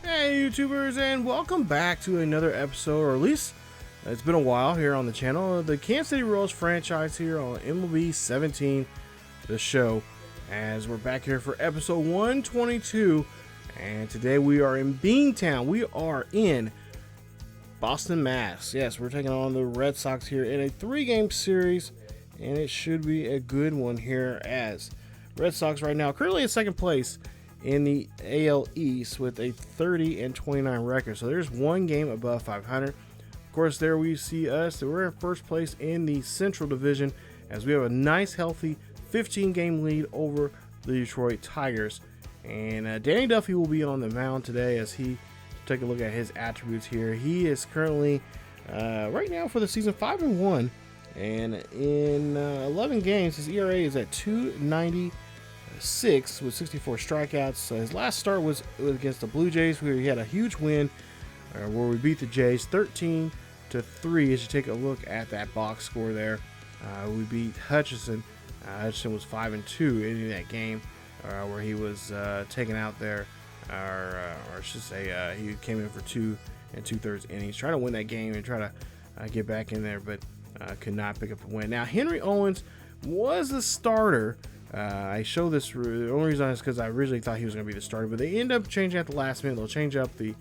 Hey YouTubers, and welcome back to another episode, or at least it's been a while here on the channel, of the Kansas City Royals franchise here on MLB 17, the show, as we're back here for episode 122, and today we are in Beantown. We are in Boston, Mass. Yes, we're taking on the Red Sox here in a 3-game series, and it should be a good one here, as Red Sox right now currently in second place in the AL East with a 30-29 record. So there's one game above 500. Of course, there we see us. We're in first place in the Central Division as we have a nice, healthy 15-game lead over the Detroit Tigers. And Danny Duffy will be on the mound today as he take a look at his attributes here. He is currently, right now for the season, 5-1. And in 11 games, his ERA is at 2.96 with 64 strikeouts. His last start was against the Blue Jays, where he had a huge win where we beat the Jays 13-3. As you take a look at that box score there, we beat Hutchinson. Hutchinson was 5-2 in that game, where he was taken out there, or I should say he came in for 2 2/3 innings, trying to win that game and try to get back in there, but could not pick up a win. Now, Henry Owens was the starter. I show this, the only reason is because I originally thought he was going to be the starter, but they end up changing at the last minute. They'll change up the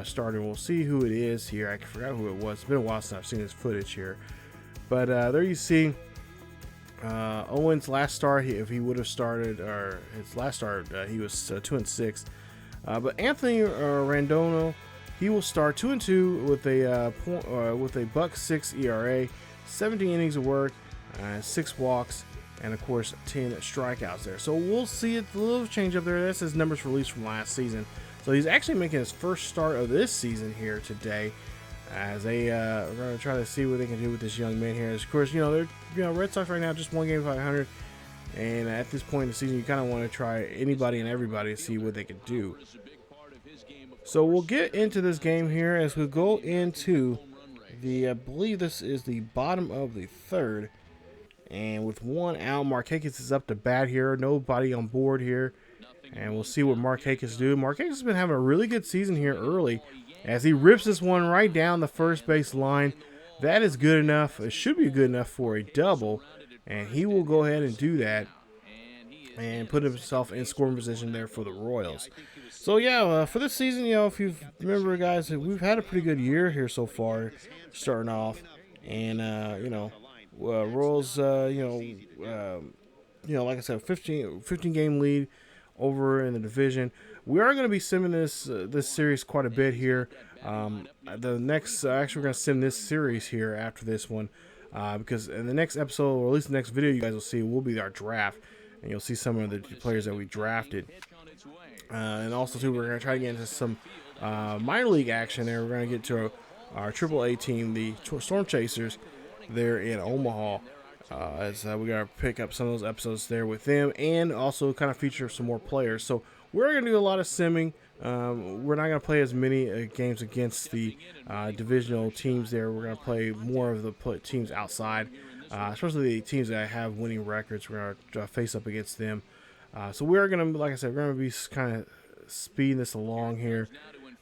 starter. We'll see who it is here. I forgot who it was. It's been a while since I've seen his footage here. But there you see Owens' last start. If he would have started, or his last start, he was 2-6. But Anthony Randono, he will start 2-2 with a .6 ERA, 17 innings of work, 6 walks, and of course 10 strikeouts there. So we'll see a little change up there. That's his numbers released from last season. So he's actually making his first start of this season here today, as they are going to try to see what they can do with this young man here. Of course, they're Red Sox right now just one game 500, and at this point in the season, you kind of want to try anybody and everybody to see what they can do. So we'll get into this game here as we go into the, I believe this is the bottom of the third. And with one out, Markakis is up to bat here. Nobody on board here. And we'll see what Markakis do. Markakis has been having a really good season here early, as he rips this one right down the first base line. That is good enough. It should be good enough for a double. And he will go ahead and do that and put himself in scoring position there for the Royals. So yeah, for this season, if you remember, guys, we've had a pretty good year here so far, starting off. And, Royals, like I said, 15 game lead over in the division. We are going to be simming this series quite a bit here. The next, actually, we're going to sim this series here after this one, because in the next episode, or at least the next video you guys will see, will be our draft, and you'll see some of the players that we drafted. And also, too, we're going to try to get into some minor league action there. We're going to get to our AAA team, the Storm Chasers, there in Omaha, as we got to pick up some of those episodes there with them, and also kind of feature some more players. So we're going to do a lot of simming. We're not going to play as many games against the divisional teams there. We're going to play more of the teams outside, especially the teams that have winning records. We're going to face up against them. So we're going to, like I said, we're going to be kind of speeding this along here,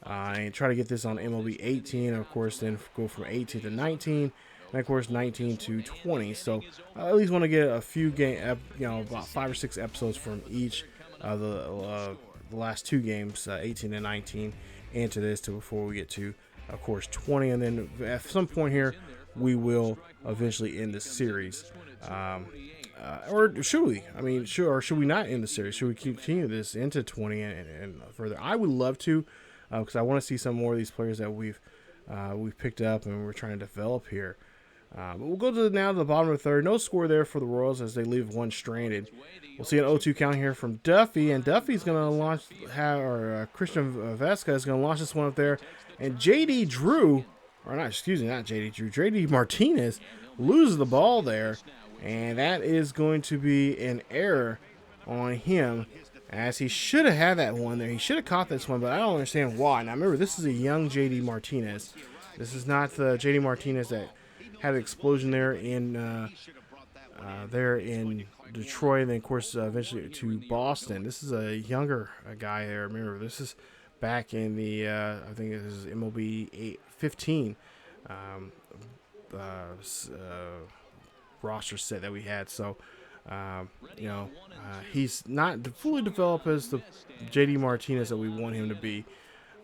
and try to get this on MLB 18, and of course then go from 18 to 19. And of course 19 to 20. So I at least want to get a few about 5 or 6 episodes from each of the last 2 games, 18 and 19, into this before we get to, of course, 20. And then at some point here, we will eventually end the series. Or should we? Or should we not end the series? Should we continue this into 20 and further? I would love to, because I want to see some more of these players that we've picked up and we're trying to develop here. But we'll go to the bottom of the third. No score there for the Royals as they leave one stranded. We'll see an 0-2 count here from Duffy, and Duffy's going to launch, Christian Vesca is going to launch this one up there. And JD Martinez loses the ball there, and that is going to be an error on him, as he should have had that one there. He should have caught this one, but I don't understand why. Now remember, this is a young JD Martinez. This is not the JD Martinez that had an explosion there in Detroit, and then of course eventually to Boston. This is a younger guy there. Remember, this is back in the I think this is MLB 15 um, roster set that we had. So he's not fully developed as the JD Martinez that we want him to be,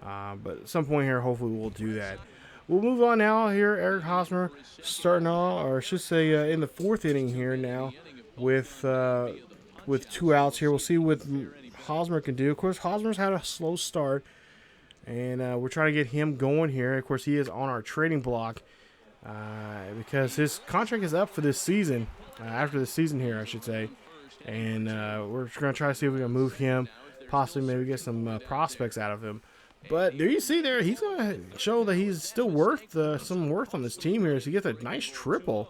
but at some point here, hopefully we'll do that. We'll move on now here. Eric Hosmer starting off, or I should say, in the fourth inning here now, with 2 outs here. We'll see what Hosmer can do. Of course, Hosmer's had a slow start, and we're trying to get him going here. Of course, he is on our trading block because his contract is up for this season, after the season here, I should say. And we're going to try to see if we can move him, possibly maybe get some prospects out of him. But there you see there, he's going to show that he's still worth some worth on this team here. So he gets a nice triple,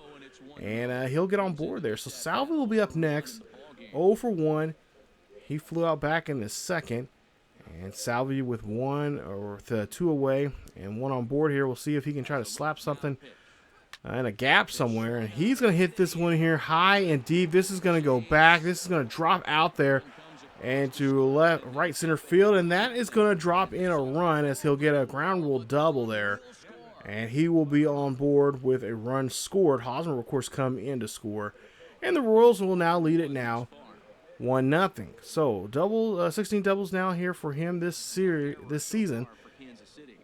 and he'll get on board there. So Salvi will be up next, 0 for 1. He flew out back in the second, and Salvi with 2 away and 1 on board here. We'll see if he can try to slap something in a gap somewhere, and he's going to hit this one here high and deep. This is going to go back. This is going to drop out there and to right center field, and that is going to drop in a run as he'll get a ground rule double there, and he will be on board with a run scored. Hosmer will, of course, come in to score, and the Royals will now lead it now 1-0. So 16 doubles now here for him this season.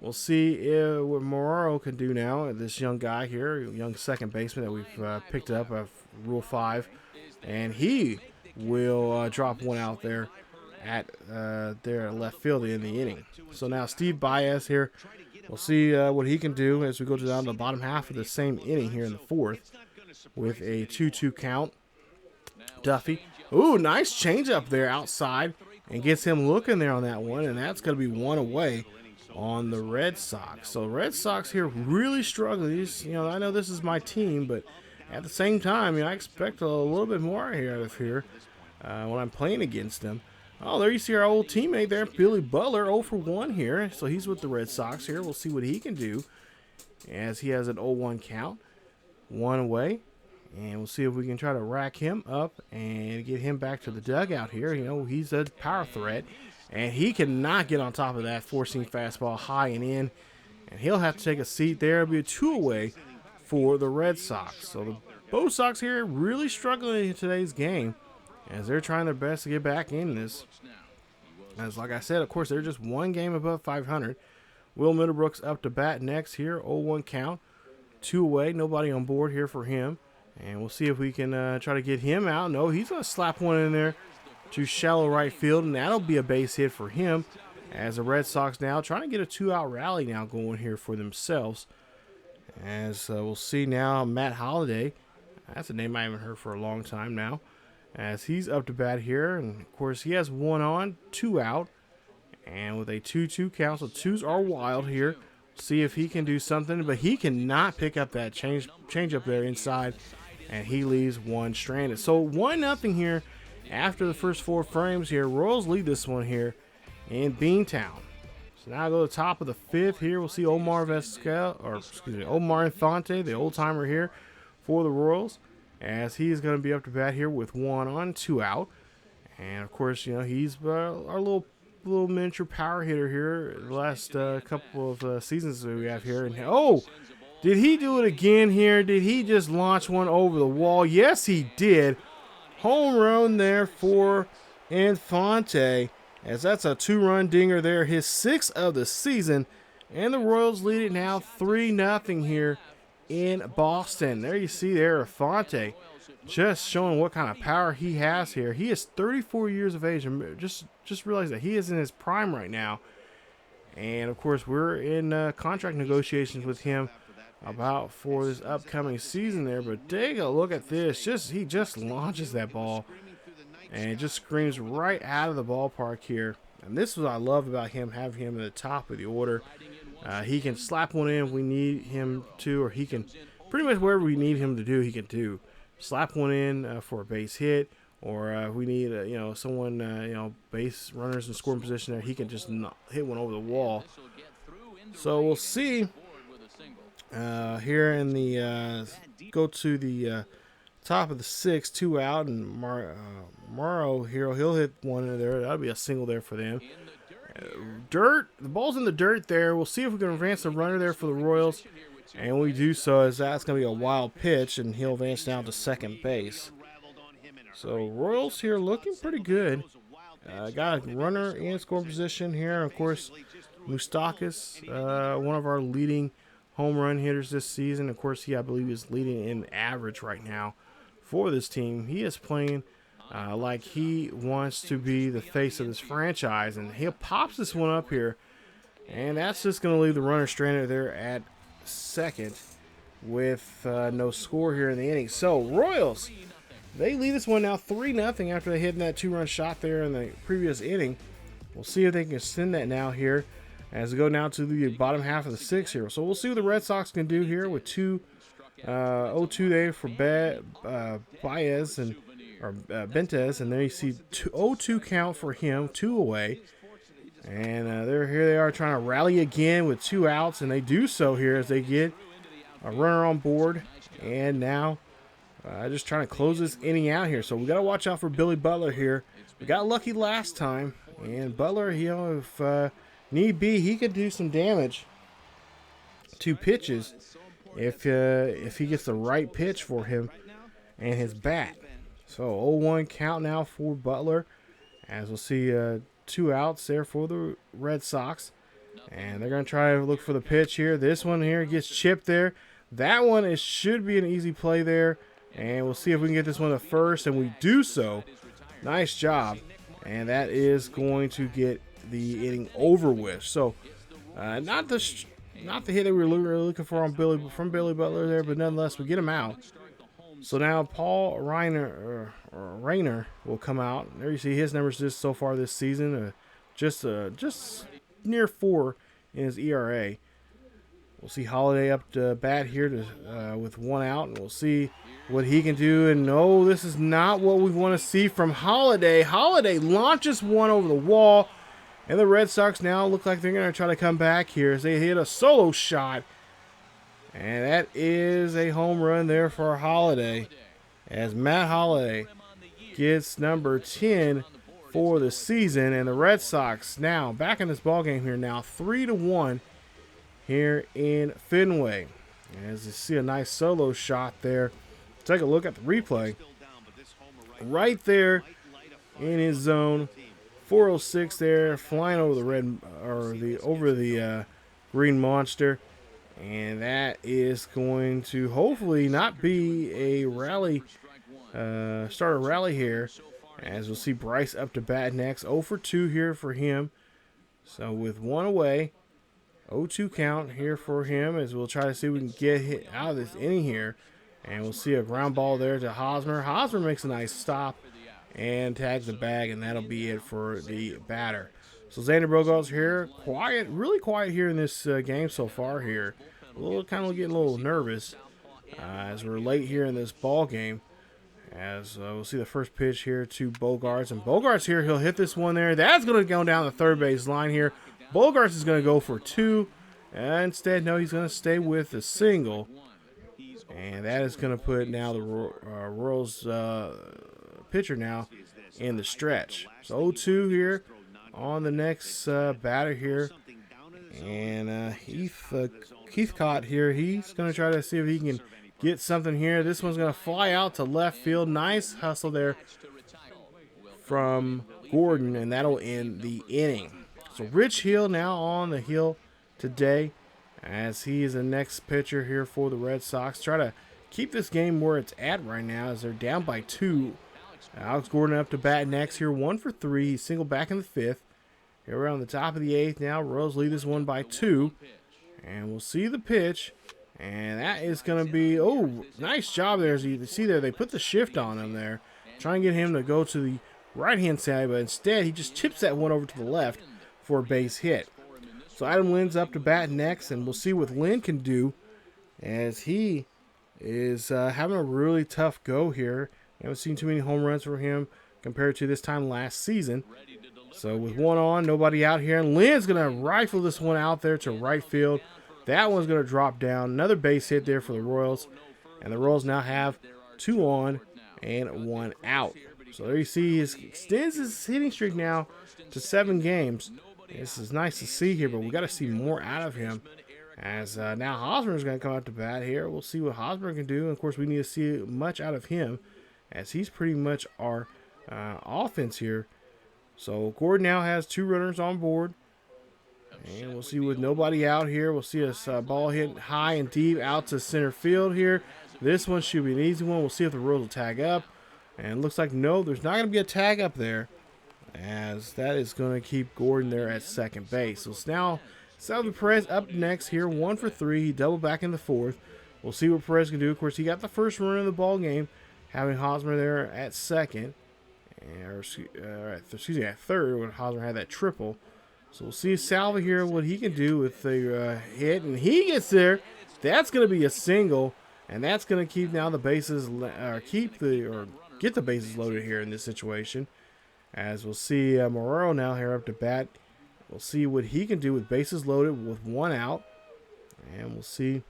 We'll see what Moraro can do now. This young guy here, young second baseman that we've picked up of Rule 5, and he will drop one out there at their left field in the inning. So now Steve Baez here. We'll see what he can do as we go down to the bottom half of the same inning here in the fourth with a 2-2 count. Duffy. Ooh, nice changeup there outside, and gets him looking there on that one, and that's going to be 1 away on the Red Sox. So Red Sox here really struggling. I know this is my team, but at the same time, I expect a little bit more here when I'm playing against them. Oh, there you see our old teammate there, Billy Butler, 0 for 1 here. So he's with the Red Sox here. We'll see what he can do as he has an 0-1 count, 1 away. And we'll see if we can try to rack him up and get him back to the dugout here. He's a power threat, and he cannot get on top of that four-seam fastball high and in. And he'll have to take a seat there. It'll be a 2 away for the Red Sox. So the Bo Sox here really struggling in today's game as they're trying their best to get back in this. As like I said, of course, they're just 1 game above 500. Will Middlebrooks up to bat next here. 0-1 count. 2 away. Nobody on board here for him. And we'll see if we can try to get him out. No, he's going to slap one in there to shallow right field, and that'll be a base hit for him as the Red Sox now trying to get a 2-out rally now going here for themselves. As we'll see now, Matt Holliday. That's a name I haven't heard for a long time now. As he's up to bat here, and of course he has 1 on, 2 out, and with a 2-2 count, so 2s are wild here. See if he can do something, but he cannot pick up that change up there inside, and he leaves 1 stranded. So 1-0 here after the first 4 frames here. Royals lead this one here in Beantown. So now go to the top of the 5th here. We'll see Omar Infante, the old timer here for the Royals, as he's going to be up to bat here with 1 on, 2 out. And of course, he's our little miniature power hitter here the last couple of seasons that we have here. And did he do it again here? Did he just launch one over the wall? Yes, he did. Home run there for Infante, as that's a 2-run dinger there, his 6th of the season. And the Royals lead it now 3-0 here in Boston. There you see there, Infante just showing what kind of power he has here. He is 34 years of age, and just realize that he is in his prime right now. And of course, we're in contract negotiations with him for this upcoming season there. But take a look at this. He just launches that ball, and it just screams right out of the ballpark here. And this is what I love about him, having him at the top of the order. He can slap one in if we need him to, or he can pretty much wherever we need him to do, he can do. Slap one in for a base hit, or if we need someone base runners in scoring position there, he can just hit one over the wall. So we'll see here in the go to the top of the 6th, 2 out, and Morrow here, he'll hit one in there. That'll be a single there for them. Dirt. The ball's in the dirt there. We'll see if we can advance the runner there for the Royals. And when we do so, as that's going to be a wild pitch, and he'll advance down to second base. So Royals here looking pretty good. Got a runner in scoring position here. Of course, Moustakas, one of our leading home run hitters this season. Of course, I believe, is leading in average right now for this team. He is playing like he wants to be the face of this franchise, and he pops this one up here, and that's just going to leave the runner stranded there at second with no score here in the inning. So Royals, they lead this one now 3-0 after they hit that 2-run shot there in the previous inning. We'll see if they can extend that now here as we go now to the bottom half of the sixth here. So we'll see what the Red Sox can do here with 0-2 there for Baez and Bentez, and then you see 0-2 count for him, 2 away. And here they are trying to rally again with 2 outs, and they do so here as they get a runner on board. And now just trying to close this inning out here. So we got to watch out for Billy Butler here. We got lucky last time, and Butler, if need be, he could do some damage to pitches if he gets the right pitch for him and his bat. So 0-1 count now for Butler, as we'll see 2 outs there for the Red Sox. And they're going to try to look for the pitch here. This one here gets chipped there. That one should be an easy play there. And we'll see if we can get this one to first, and we do so. Nice job. And that is going to get the inning over with. So not the hit that we were looking for on from Billy Butler there, but nonetheless we get him out. So now Paul Rayner will come out. There you see his numbers just so far this season, just near 4 in his ERA. We'll see Holiday up to bat here with 1 out, and we'll see what he can do. And no, this is not what we want to see from Holiday. Holiday launches one over the wall, and the Red Sox now look like they're going to try to come back here as they hit a solo shot. And that is a home run there for Holiday, as Matt Holiday gets number 10 for the season. And the Red Sox now back in this ballgame here now 3-1 here in Fenway. As you see a nice solo shot there. Take a look at the replay. Right there in his zone. 406 there, flying over the green monster. And that is going to hopefully not be a rally, start a rally here. As we'll see Bryce up to bat next. 0 for 2 here for him. So with 1 away, 0-2 count here for him, as we'll try to see if we can get hit out of this inning here. And we'll see a ground ball there to Hosmer. Hosmer makes a nice stop and tags the bag, and that'll be it for the batter. So Xander Bogaerts here, quiet, really quiet here in this game so far here. Getting a little nervous as we're late here in this ball game. As we'll see the first pitch here to Bogaerts, and Bogaerts here, he'll hit this one there. That's going to go down the third base line here. Bogaerts is going to go for 2. Instead, no, he's going to stay with the single. And that is going to put now the Royals pitcher now in the stretch. So 0-2 here on the next batter here. And Heathcott here, he's going to try to see if he can get something here. This one's going to fly out to left field. Nice hustle there from Gordon, and that'll end the inning. So Rich Hill now on the hill today, as he is the next pitcher here for the Red Sox. Try to keep this game where it's at right now as they're down by 2. Alex Gordon up to bat next here, 1 for 3. He's single back in the 5th. Here we're on the top of the 8th now. Royals lead this one by 2. And we'll see the pitch. And that is going to be, nice job there. As you see there, they put the shift on him there. Trying to get him to go to the right-hand side, but instead he just chips that one over to the left for a base hit. So Adam Lynn's up to bat next, and we'll see what Lynn can do as he is having a really tough go here. I haven't seen too many home runs for him compared to this time last season. So with 1 on, nobody out here, and Lynn's going to rifle this one out there to right field. That one's going to drop down. Another base hit there for the Royals, and the Royals now have 2 on and 1 out. So there you see, he extends his hitting streak now to 7 games. This is nice to see here, but we got to see more out of him. As now Hosmer is going to come out to bat here. We'll see what Hosmer can do. And of course, we need to see much out of him, as he's pretty much our offense here. So Gordon now has 2 runners on board. And we'll see with nobody out here. We'll see a ball hit high and deep out to center field here. This one should be an easy one. We'll see if the Royals will tag up. And it looks like no, there's not going to be a tag up there, as that is going to keep Gordon there at second base. So it's now Salvador Perez up next here, 1 for 3. He doubled back in the 4th. We'll see what Perez can do. Of course, he got the first run of the ball game, having Hosmer there at second. Excuse me, at third when Hosmer had that triple. So we'll see Salva here, what he can do with the hit, and he gets there. That's going to be a single, and that's going to keep now the bases, get the bases loaded here in this situation. As we'll see Morero now here up to bat. We'll see what he can do with bases loaded with 1 out, and we'll see.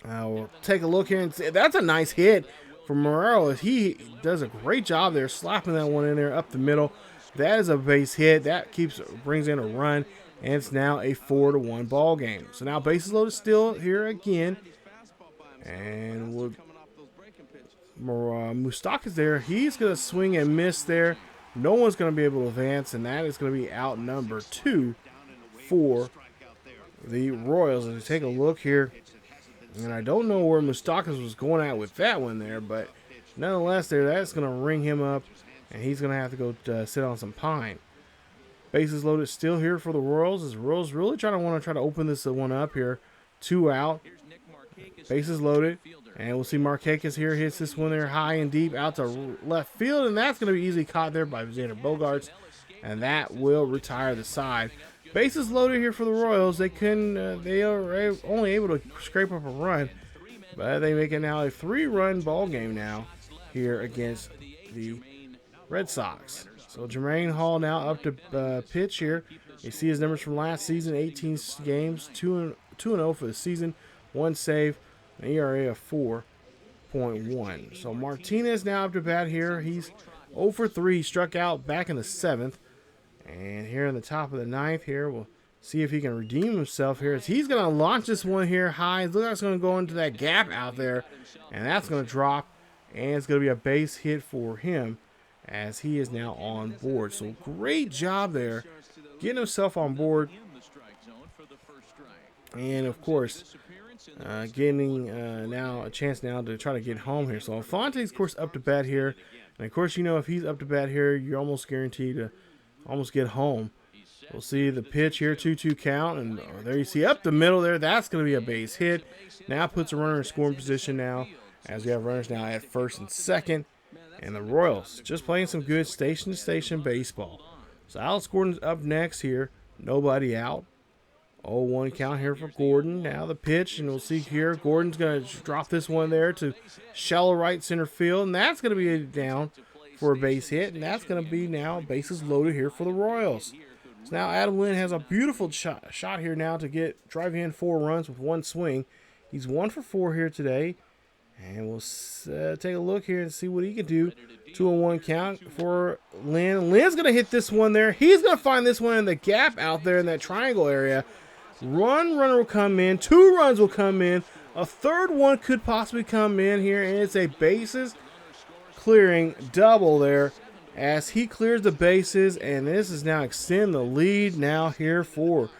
We'll take a look here and see. That's a nice hit for Morero. He does a great job there, slapping that one in there up the middle. That is a base hit. That brings in a run, and it's now a 4-1 ball game. So now bases loaded still here again, and Moustakas there. He's going to swing and miss there. No one's going to be able to advance, and that is going to be out number 2 for the Royals. As we take a look here, and I don't know where Moustakas was going at with that one there, but nonetheless there, that's going to ring him up, and he's going to have to go sit on some pine. Bases loaded still here for the Royals, as the Royals really want to open this one up here. 2 out. Bases loaded. And we'll see Markakis here hits this one there high and deep out to left field. And that's going to be easily caught there by Xander Bogaerts. And that will retire the side. Bases loaded here for the Royals. They are only able to scrape up a run. But they make it now a 3-run ball game now here against the Red Sox. So Jermaine Hall now up to pitch here. You see his numbers from last season, 18 games, 2-0 for the season, 1 save, an ERA of 4.1. So Martinez now up to bat here. He's 0 for 3. He struck out back in the 7th. And here in the top of the 9th here, we'll see if he can redeem himself here. As he's going to launch this one here high. Looks like it's going to go into that gap out there. And that's going to drop. And it's going to be a base hit for him, as he is now on board. So great job there, getting himself on board. And of course, getting now a chance now to try to get home here. So Alfonte's, of course, up to bat here. And of course, if he's up to bat here, you're almost guaranteed to almost get home. We'll see the pitch here, 2-2 count. And there you see up the middle there. That's going to be a base hit. Now puts a runner in scoring position now, as we have runners now at first and second. And the Royals just playing some good station-to-station baseball. So Alex Gordon's up next here. Nobody out. 0-1 count here for Gordon. Now the pitch, and we'll see here. Gordon's going to drop this one there to shallow right center field. And that's going to be down for a base hit. And that's going to be now bases loaded here for the Royals. So now Adam Lynn has a beautiful shot here now to drive in 4 runs with 1 swing. He's 1 for 4 here today. And we'll take a look here and see what he can do. 2-1 count for Lynn. Lynn's going to hit this one there. He's going to find this one in the gap out there in that triangle area. One runner will come in. 2 runs will come in. A 3rd one could possibly come in here. And it's a bases clearing double there, as he clears the bases. And this is now extend the lead now here for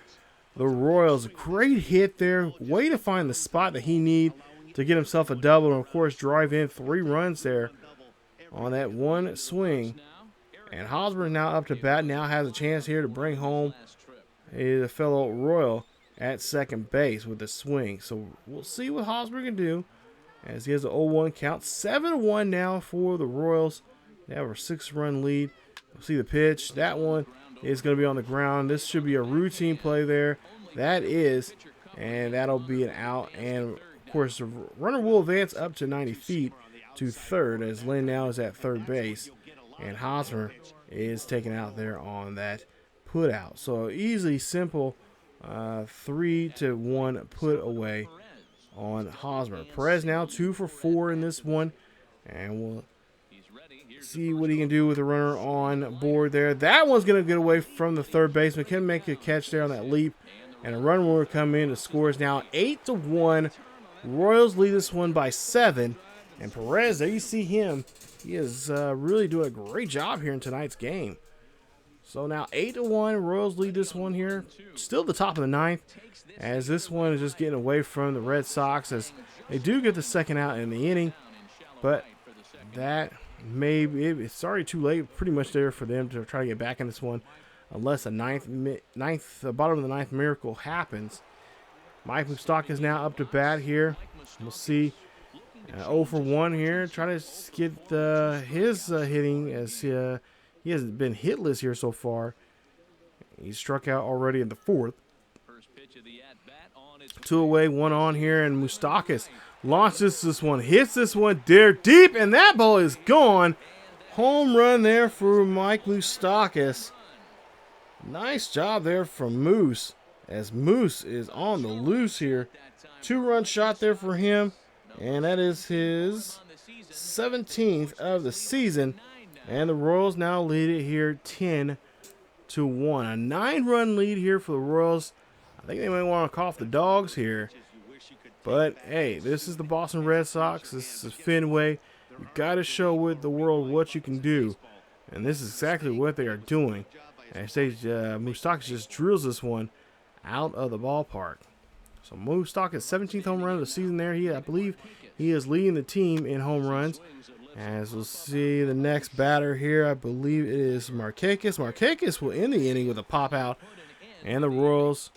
the Royals. A great hit there. Way to find the spot that he needs to get himself a double, and of course drive in 3 runs there on that 1 swing. And Hosmer now up to bat, now has a chance here to bring home a fellow Royal at second base with a swing. So we'll see what Hosmer can do, as he has an 0-1 count. 7-1 now for the Royals. They have a 6-run lead. We'll see the pitch. That one is going to be on the ground. This should be a routine play there. That is, and that'll be an out. And of course, the runner will advance up to 90 feet to third, as Lynn now is at third base, and Hosmer is taken out there on that put out. So easy, simple 3-1 put away on Hosmer. Perez now 2 for 4 in this one, and we'll See what he can do with the runner on board there. That one's going to get away from the third baseman. Can make a catch there on that leap. And a run will come in. The score is now 8-1. Royals lead this one by 7. And Perez, there you see him. He is really doing a great job here in tonight's game. So now 8-1. Royals lead this one here. Still the top of the ninth. As this one is just getting away from the Red Sox. As they do get the second out in the inning. But that it's already too late, pretty much there for them to try to get back in this one, unless a bottom of the ninth miracle happens. Mike Moustakas is now up to bat here. We'll see 0 for 1 here. Try to get his hitting, as he hasn't been hitless here so far. He struck out already in the fourth. 2 away, 1 on here, and Moustakas launches this one, hits this one there deep, and that ball is gone. Home run there for Mike Moustakas. Nice job there from Moose, as Moose is on the loose here. 2-run shot there for him, and that is his 17th of the season. And the Royals now lead it here 10-1. A 9-run lead here for the Royals. I think they might want to cough the dogs here. But, hey, this is the Boston Red Sox. This is Fenway. You got to show with the world what you can do. And this is exactly what they are doing. And Moustakas just drills this one out of the ballpark. So Moustakas' 17th home run of the season there. I believe he is leading the team in home runs. As we'll see the next batter here, I believe it is Markakis. Markakis will end the inning with a pop out. And the Royals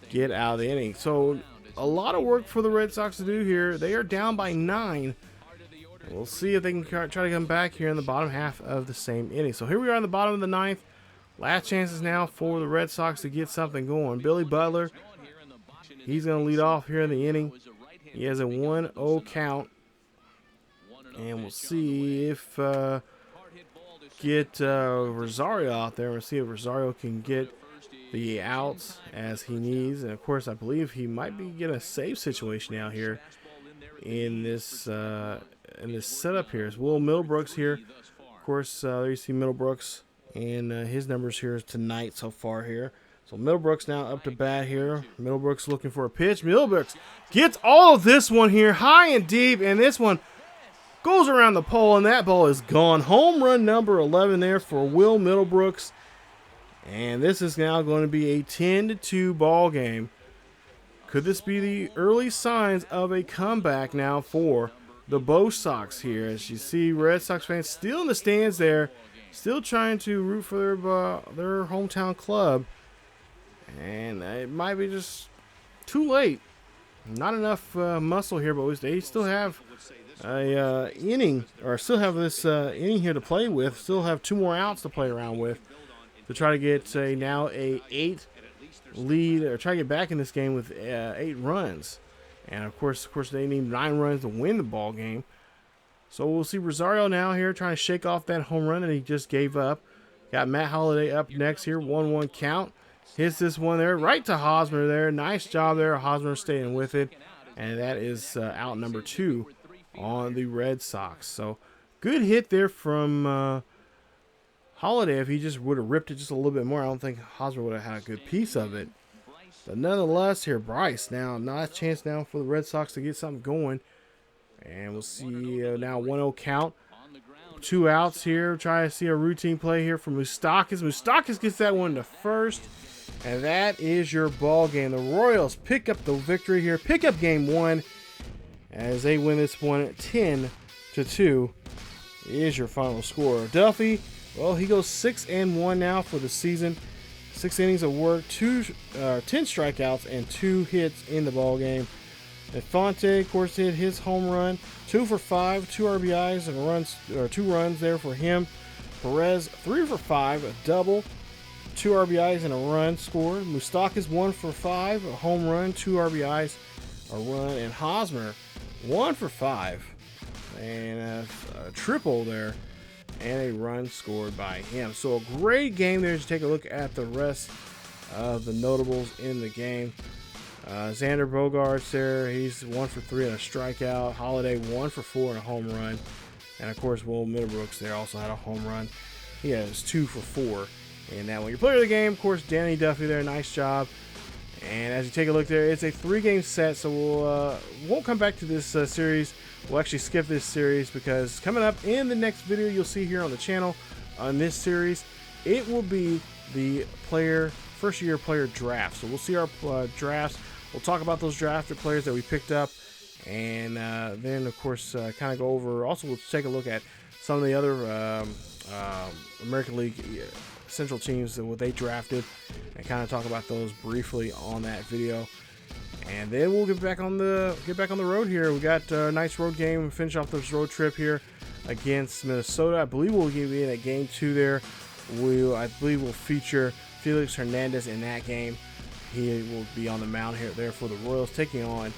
get out of the inning. So a lot of work for the Red Sox to do here. They are down by 9. We'll see if they can try to come back here in the bottom half of the same inning. So here we are in the bottom of the ninth. Last chances now for the Red Sox to get something going. Billy Butler, he's going to lead off here in the inning. He has a 1-0 count. And we'll see if get Rosario out there. We'll see if Rosario can get the outs as he needs. And of course, I believe he might be getting a save situation out here in this setup here. Is Will Middlebrooks here? Of course, there you see Middlebrooks and his numbers here tonight so far here. So Middlebrooks now up to bat here. Middlebrooks looking for a pitch. Middlebrooks gets all of this one here, high and deep, and this one goes around the pole, and that ball is gone. Home run number 11 there for Will Middlebrooks. And this is now going to be a 10-2 ball game. Could this be the early signs of a comeback now for the Bo Sox here? As you see, Red Sox fans still in the stands there, still trying to root for their hometown club. And it might be just too late. Not enough muscle here, but they still have a inning, or still have this inning here to play with. Still have 2 more outs to play around with to try to get now a 8 lead, or try to get back in this game with 8 runs. And of course they need 9 runs to win the ball game. So we'll see Rosario now here trying to shake off that home run that he just gave up. Got Matt Holliday up next here, 1-1 count. Hits this one there right to Hosmer there. Nice job there, Hosmer staying with it. And that is out number 2 on the Red Sox. So good hit there from Holliday. If he just would have ripped it just a little bit more, I don't think Hosmer would have had a good piece of it. But nonetheless, here Bryce now, nice chance now for the Red Sox to get something going. And we'll see now 1-0 count. 2 outs here. Try to see a routine play here from Moustakas. Moustakas gets that one to first. And that is your ball game. The Royals pick up the victory here. Pick up game 1 as they win this one 10-2 is your final score. Duffy, well, he goes 6-1 now for the season. 6 innings of work, 10 strikeouts, and 2 hits in the ball game. Infante, of course, hit his home run, 2 for 5, 2 RBIs and runs, or 2 runs there for him. Perez, 3 for 5, a double, 2 RBIs and a run scored. Moustakas, 1 for 5, a home run, 2 RBIs, a run, and Hosmer, 1 for 5, and a triple there, and a run scored by him. So a great game there. Just take a look at the rest of the notables in the game. Xander Bogaerts there, he's 1 for 3 on a strikeout. Holliday 1 for 4 on a home run. And of course, Will Middlebrooks there also had a home run. He has 2 for 4 in that one. Your player of the game, of course, Danny Duffy there. Nice job. And as you take a look there, it's a 3-game set, so won't come back to this series. We'll actually skip this series because coming up in the next video you'll see here on the channel on this series, it will be the first year player draft. So we'll see our drafts. We'll talk about those drafted players that we picked up, and then of course kind of go over. Also, we'll take a look at some of the other American League Central teams and what they drafted, and kind of talk about those briefly on that video. And then we'll get back on the road here. We got a nice road game. Finish off this road trip here against Minnesota. I believe we'll be in at game 2 there. I believe we'll feature Felix Hernandez in that game. He will be on the mound there for the Royals, taking on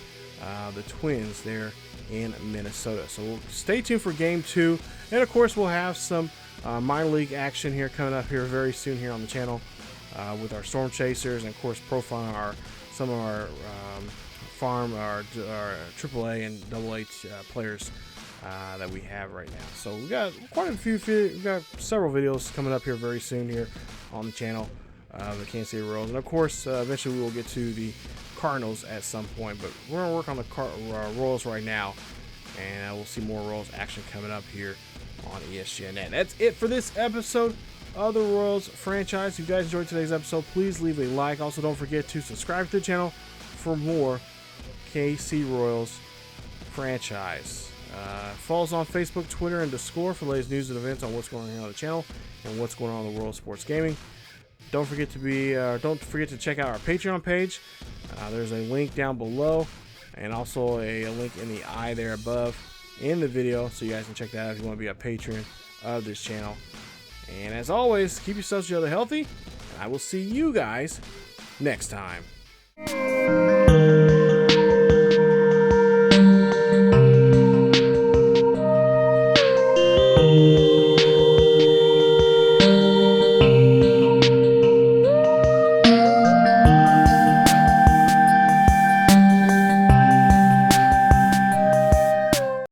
the Twins there in Minnesota. So we'll stay tuned for game 2, and of course we'll have some minor league action here coming up here very soon here on the channel with our Storm Chasers, and of course profiling some of our our AAA and AA players that we have right now. So we got quite a few. We got several videos coming up here very soon here on the channel. The Kansas City Royals, and of course eventually we will get to the Cardinals at some point, but we're gonna work on the Royals right now, and we'll see more Royals action coming up here on ESGNet. That's it for this episode of the Royals franchise. If you guys enjoyed today's episode, please leave a like. Also, don't forget to subscribe to the channel for more KC Royals franchise. Follow us on Facebook, Twitter, and Discord for the latest news and events on what's going on here on the channel and what's going on in the world of sports gaming. Don't forget to check out our Patreon page. There's a link down below, and also a link in the eye there above in the video, so you guys can check that out if you want to be a patron of this channel. And as always, keep yourselves healthy, and I will see you guys next time.